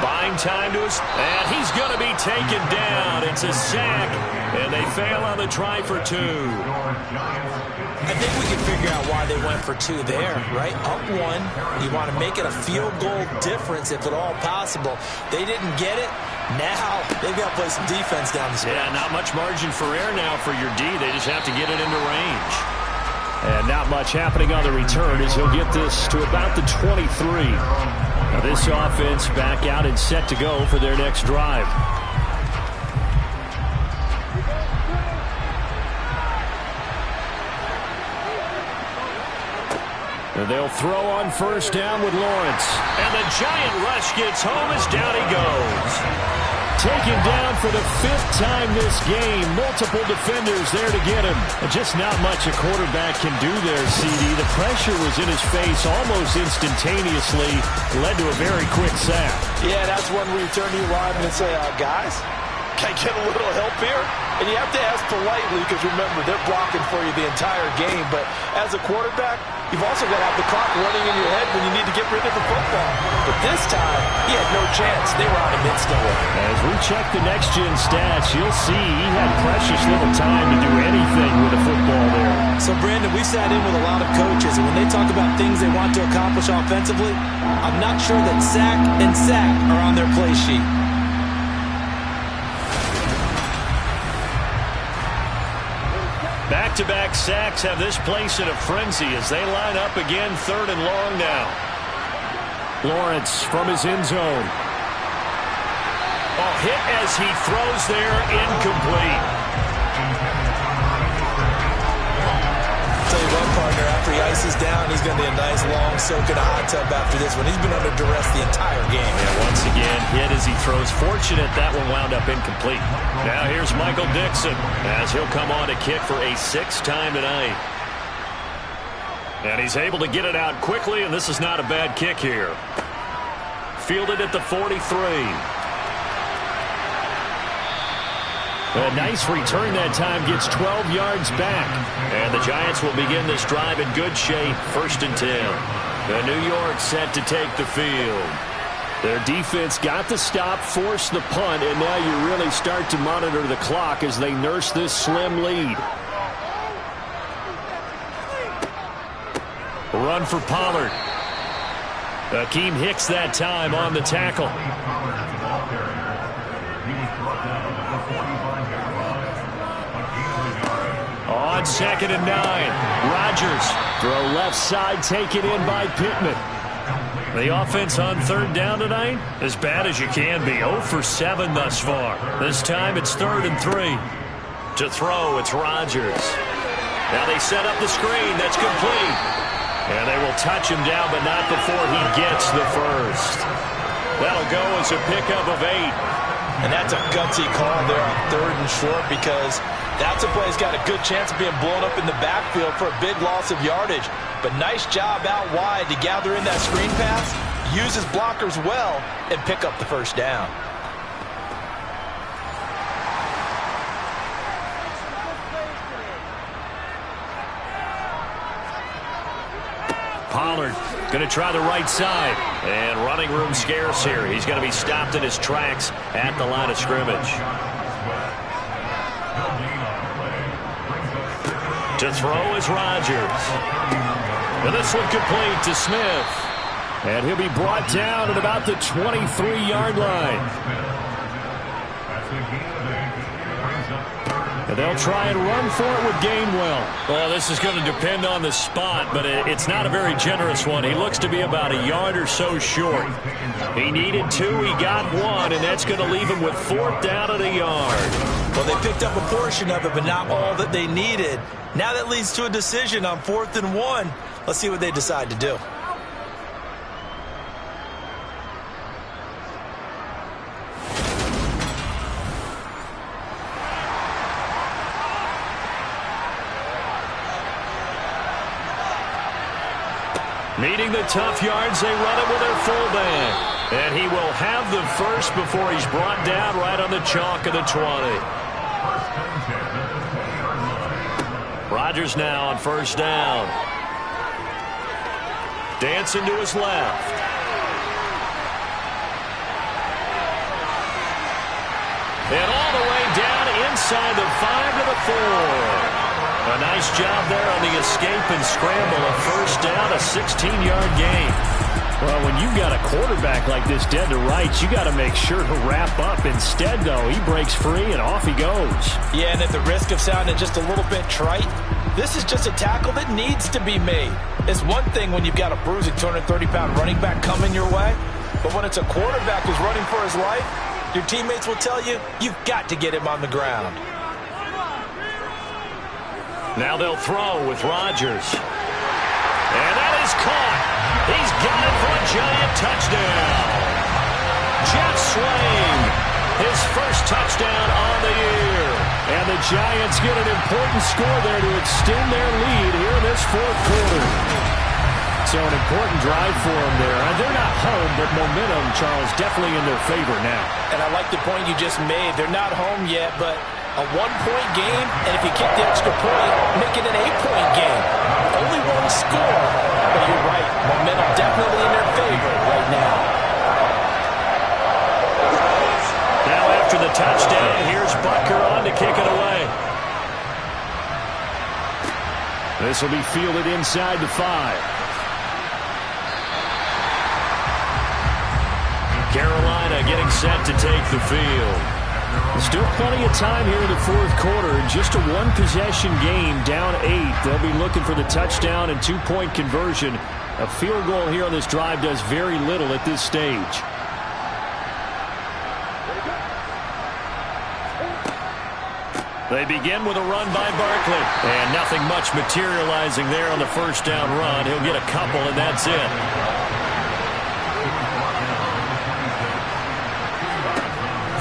Buying time to us, and he's going to be taken down. It's a sack, and they fail on the try for 2.
I think we can figure out why they went for 2 there, right? Up 1, you want to make it a field goal difference if at all possible. They didn't get it. Now they've got to play some defense down the stretch.
Yeah, not much margin for error now for your D. They just have to get it into range. And not much happening on the return as he'll get this to about the 23. Now this offense back out and set to go for their next drive. And they'll throw on first down with Lawrence. And the giant rush gets home as down he goes. Taken down for the 5th time this game. Multiple defenders there to get him. Just not much a quarterback can do there, CD. The pressure was in his face almost instantaneously. Led to a very quick sack.
Yeah, that's one where you turn to your lineman and say, guys, can I get a little help here? And you have to ask politely because, remember, they're blocking for you the entire game. But as a quarterback, you've also got to have the clock running in your head when you need to get rid of the football. But this time, he had no chance. They were on him instantly.
As we check the next-gen stats, you'll see he had precious little time to do anything with the football there.
So, Brandon, we sat in with a lot of coaches, and when they talk about things they want to accomplish offensively, I'm not sure that sack and sack are on their play sheet.
Back-to-back sacks have this place in a frenzy as they line up again 3rd and long now. Lawrence from his end zone. Oh, hit as he throws there, incomplete.
Tell you what, partner, after he ices down, he's going to be a nice long soak in a hot tub after this one. He's been under duress the entire game.
Yeah, once again, hit as he throws. Fortunate that one wound up incomplete. Now here's Michael Dixon as he'll come on to kick for a 6th time tonight. And he's able to get it out quickly, and this is not a bad kick here. Fielded at the 43. A nice return that time, gets 12 yards back.
And the Giants will begin this drive in good shape, 1st and 10. The New York set to take the field.
Their defense got the stop, forced the punt, and now you really start to monitor the clock as they nurse this slim lead.
Run for Pollard. Akeem Hicks that time on the tackle. On 2nd and 9, Rodgers.
Throw left side, taken in by Pittman.
The offense on 3rd down tonight, as bad as you can be. 0 for 7 thus far. This time it's 3rd and 3. To throw, it's Rodgers. Now they set up the screen. That's complete. And they will touch him down, but not before he gets the first. That'll go as a pickup of 8.
And that's a gutsy call there on 3rd and short, because that's a play that's got a good chance of being blown up in the backfield for a big loss of yardage. But nice job out wide to gather in that screen pass, use his blockers well, and pick up the 1st down.
Pollard going to try the right side. And running room scarce here. He's going to be stopped in his tracks at the line of scrimmage. To throw is Rodgers. And this one complete to Smith.
And he'll be brought down at about the 23-yard line. And they'll try and run for it with Gainwell.
Well, this is going to depend on the spot, but it's not a very generous one. He looks to be about a yard or so short. He needed 2, he got 1, and that's going to leave him with 4th down at a yard.
Well, they picked up a portion of it, but not all that they needed. Now that leads to a decision on 4th and 1. Let's see what they decide to do.
Needing the tough yards, they run it with their fullback. And he will have the first before he's brought down right on the chalk of the 20. Rodgers now on 1st down. Dancing to his left. And all the way down inside the 5 to the 4. A nice job there on the escape and scramble. A 1st down, a 16-yard gain.
Well, when you've got a quarterback like this dead to rights, you got to make sure to wrap up. Instead, though, he breaks free and off he goes.
Yeah, and at the risk of sounding just a little bit trite, this is just a tackle that needs to be made. It's one thing when you've got a bruising 230-pound running back coming your way, but when it's a quarterback who's running for his life, your teammates will tell you, you've got to get him on the ground.
Now they'll throw with Rodgers. And that is caught. He's got it for a giant touchdown. Jeff Swain, his first touchdown on the year.
And the Giants get an important score there to extend their lead here in this 4th quarter. So an important drive for them there. And they're not home, but momentum, Charles, definitely in their favor now.
And I like the point you just made. They're not home yet, but a 1-point game, and if you kick the extra point, make it an 8-point game. Only 1 score, but you're right. Momentum definitely in their favor right now.
Now after the touchdown, here's Butker on to kick it away.
This will be fielded inside the 5.
Carolina getting set to take the field.
Still plenty of time here in the 4th quarter. Just a 1-possession game, down 8. They'll be looking for the touchdown and 2-point conversion. A field goal here on this drive does very little at this stage.
They begin with a run by Barkley. And nothing much materializing there on the 1st down run. He'll get a couple, and that's it.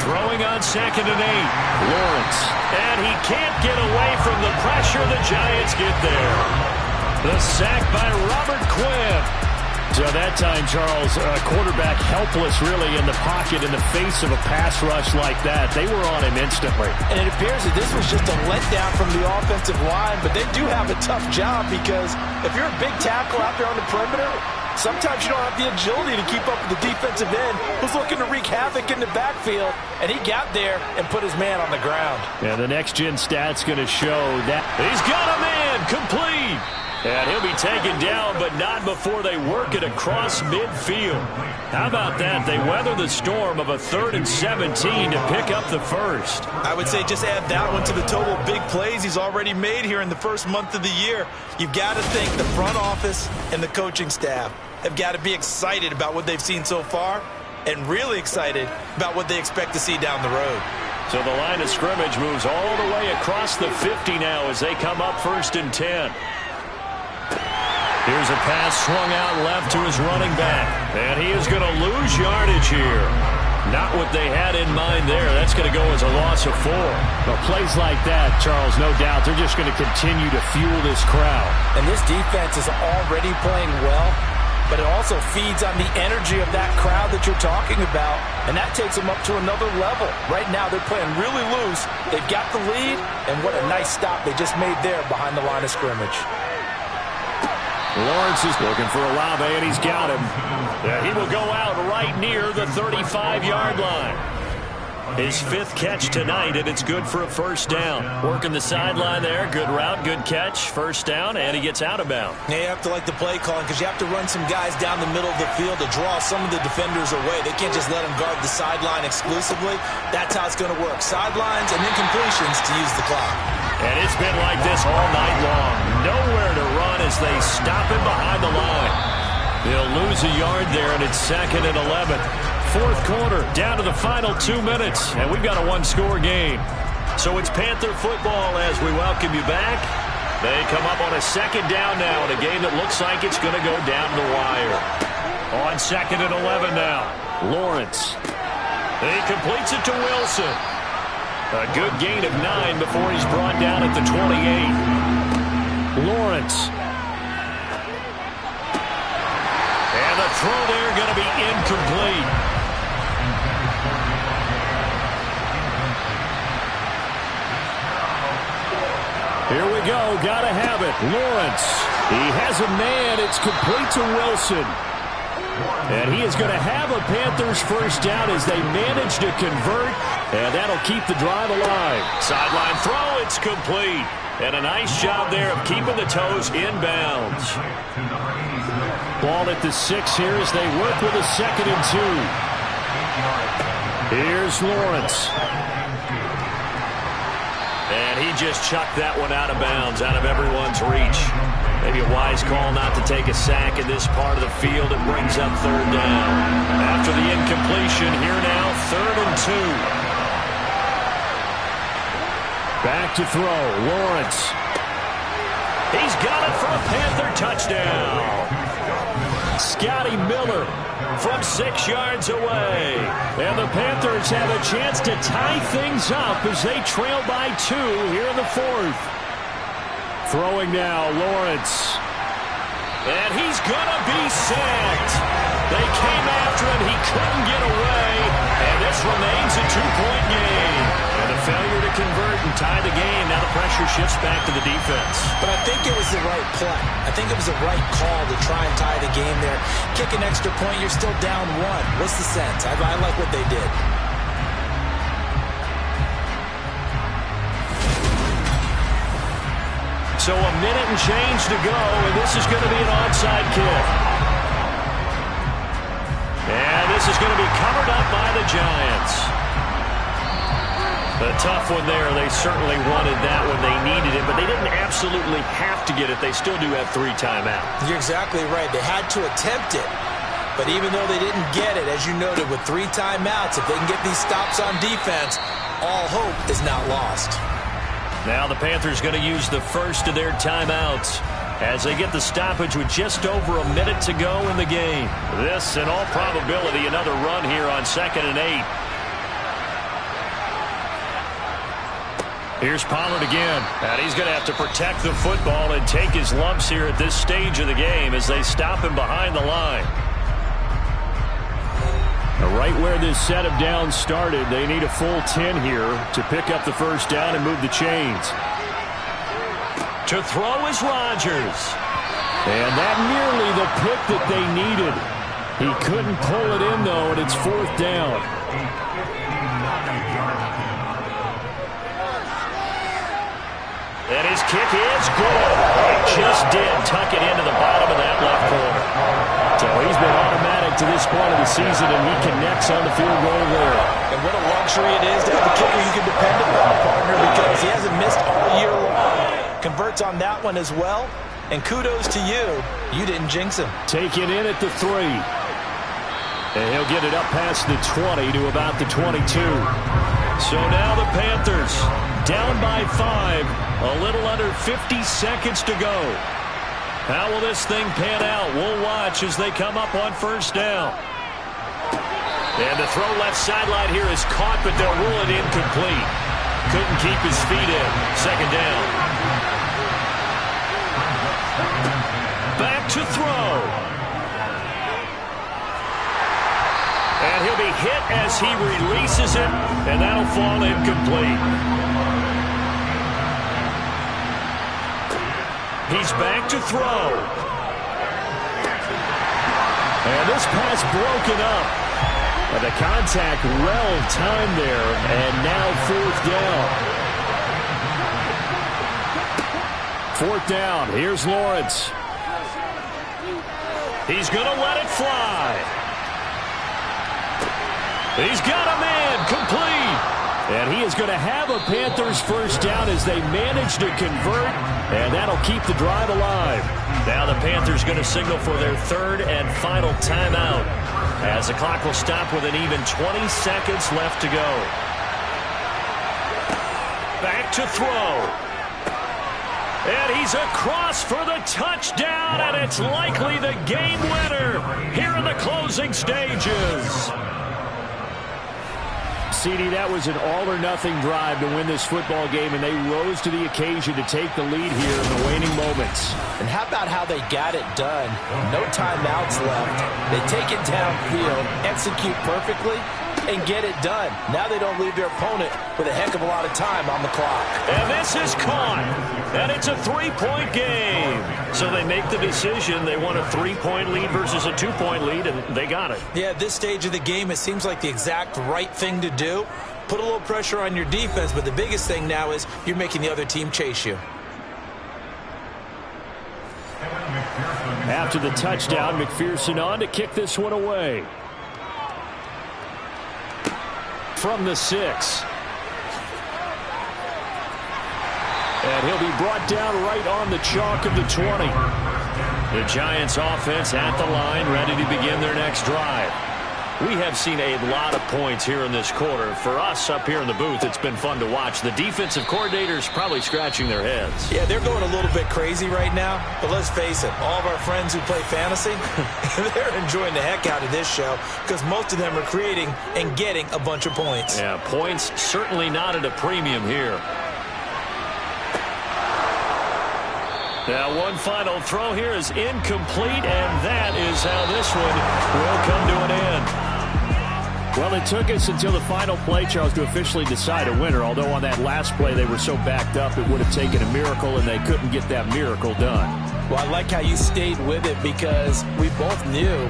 Throwing on 2nd and 8. Lawrence. And he can't get away from the pressure. The Giants get there. The sack by Robert Quinn.
So that time, Charles, quarterback helpless really in the pocket in the face of a pass rush like that. They were on him instantly.
And it appears that this was just a letdown from the offensive line, but they do have a tough job because if you're a big tackle out there on the perimeter, sometimes you don't have the agility to keep up with the defensive end who's looking to wreak havoc in the backfield, and he got there and put his man on the ground.
And the next-gen stat's going to show that.
He's got a man complete. And he'll be taken down, but not before they work it across midfield. How about that? They weather the storm of a 3rd and 17 to pick up the first.
I would say just add that one to the total big plays he's already made here in the first month of the year. You've got to think the front office and the coaching staff have got to be excited about what they've seen so far and really excited about what they expect to see down the road.
So the line of scrimmage moves all the way across the 50 now as they come up 1st and 10. Here's a pass swung out left to his running back. And he is going to lose yardage here. Not what they had in mind there. That's going to go as a loss of 4.
Well, plays like that, Charles, no doubt, they're just going to continue to fuel this crowd.
And this defense is already playing well, but it also feeds on the energy of that crowd that you're talking about, and that takes them up to another level. Right now, they're playing really loose. They've got the lead, and what a nice stop they just made there behind the line of scrimmage.
Lawrence is looking for Olave, and he's got him.
Yeah, he will go out right near the 35-yard line. His 5th catch tonight, and it's good for a first down. Working the sideline there. Good route, good catch. First down, and he gets out of bounds.
Yeah, you have to like the play calling because you have to run some guys down the middle of the field to draw some of the defenders away. They can't just let them guard the sideline exclusively. That's how it's going to work. Sidelines and then completions to use the clock.
And it's been like this all night long. Nowhere to run as they stop him behind the line. They'll lose a yard there, and it's 2nd and 11. 4th quarter, down to the final 2 minutes, and we've got a 1-score game. So it's Panther football as we welcome you back. They come up on a 2nd down now in a game that looks like it's going to go down the wire. On 2nd and 11 now, Lawrence. He completes it to Wilson. A good gain of 9 before he's brought down at the 28.
Lawrence.
And the throw there going to be incomplete.
Here we go. Got to have it. Lawrence. He has a man. It's complete to Wilson. And he is going to have a Panthers first down as they manage to convert. And that'll keep the drive alive.
Sideline throw. It's complete. And a nice job there of keeping the toes in bounds.
Ball at the 6 here as they work with a 2nd and 2. Here's Lawrence.
And he just chucked that one out of bounds, out of everyone's reach. Maybe a wise call not to take a sack in this part of the field. It brings up 3rd down. After the incompletion, here now, 3rd and 2.
Back to throw, Lawrence.
He's got it for a Panther touchdown.
Scotty Miller from 6 yards away. And the Panthers have a chance to tie things up as they trail by 2 here in the 4th. Throwing now, Lawrence.
And he's going to be sacked. They came after him. He couldn't get away. And this remains a 2-point game. And a failure to convert and tie the game. Now the pressure shifts back to the defense.
But I think it was the right play. I think it was the right call to try and tie the game there. Kick an extra point, you're still down 1. What's the sense? I like what they did.
So a minute and change to go, and this is going to be an onside kick. And this is going to be covered up by the Giants. A tough one there. They certainly wanted that when they needed it, but they didn't absolutely have to get it. They still do have 3 timeouts.
You're exactly right. They had to attempt it. But even though they didn't get it, as you noted, with 3 timeouts, if they can get these stops on defense, all hope is not lost.
Now the Panthers going to use the first of their timeouts as they get the stoppage with just over a minute to go in the game. This, in all probability, another run here on 2nd and 8. Here's Pollard again, and he's going to have to protect the football and take his lumps here at this stage of the game as they stop him behind the line.
Right where this set of downs started, they need a full 10 here to pick up the first down and move the chains.
To throw is Rodgers.
And that nearly the pick that they needed. He couldn't pull it in, though, and it's fourth down.
And his kick is good. He just did tuck it into the bottom of that left corner.
So he's been automatic to this point of the season, and he connects on the field goal there.
And what a luxury it is to have a kicker you can depend upon, partner, because he hasn't missed all year long. Converts on that one as well. And kudos to you. You didn't jinx him.
Take it in at the 3. And he'll get it up past the 20 to about the 22.
So now the Panthers down by 5. A little under 50 seconds to go. How will this thing pan out? We'll watch as they come up on first down. And the throw left sideline here is caught, but they'll rule it incomplete. Couldn't keep his feet in. Second down. Back to throw. And he'll be hit as he releases it, and that'll fall incomplete. He's back to throw.
And this pass broken up. But the contact well timed there, and now fourth down. Fourth down. Here's Lawrence.
He's going to let it fly. He's got a man complete.
And he is going to have a Panthers first down as they manage to convert, and that'll keep the drive alive.
Now the Panthers going to signal for their third and final timeout as the clock will stop with an even 20 seconds left to go. Back to throw. And he's across for the touchdown, and it's likely the game winner here in the closing stages.
CD, that was an all-or-nothing drive to win this football game, and they rose to the occasion to take the lead here in the waning moments.
And how about how they got it done? No timeouts left. They take it downfield, execute perfectly, and get it done. Now they don't leave their opponent with a heck of a lot of time on the clock.
And this is caught. And it's a 3-point game. So they make the decision. They want a 3-point lead versus a 2-point lead, and they got it.
Yeah, at this stage of the game, it seems like the exact right thing to do. Put a little pressure on your defense, but the biggest thing now is you're making the other team chase you.
After the touchdown, McPherson on to kick this one away. From the 6. And he'll be brought down right on the chalk of the 20.
The Giants offense at the line, ready to begin their next drive. We have seen a lot of points here in this quarter. For us up here in the booth, it's been fun to watch. The defensive coordinators probably scratching their heads.
Yeah, they're going a little bit crazy right now. But let's face it, all of our friends who play fantasy, they're enjoying the heck out of this show because most of them are creating and getting a bunch of points.
Yeah, points certainly not at a premium here. Now one final throw here is incomplete, and that is how this one will come to an end.
Well, it took us until the final play, Charles, to officially decide a winner, although on that last play they were so backed up it would have taken a miracle, and they couldn't get that miracle done.
Well, I like how you stayed with it because we both knew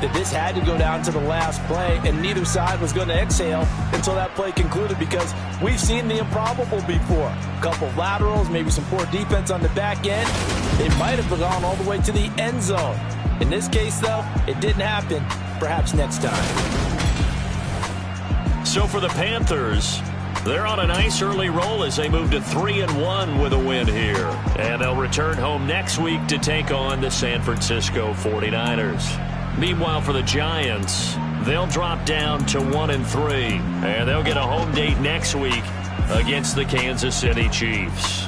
that this had to go down to the last play, and neither side was going to exhale until that play concluded because we've seen the improbable before. A couple of laterals, maybe some poor defense on the back end. They might have gone all the way to the end zone. In this case, though, it didn't happen. Perhaps next time.
So for the Panthers, they're on a nice early roll as they move to 3-1 with a win here. And they'll return home next week to take on the San Francisco 49ers. Meanwhile, for the Giants, they'll drop down to 1-3, and they'll get a home date next week against the Kansas City Chiefs.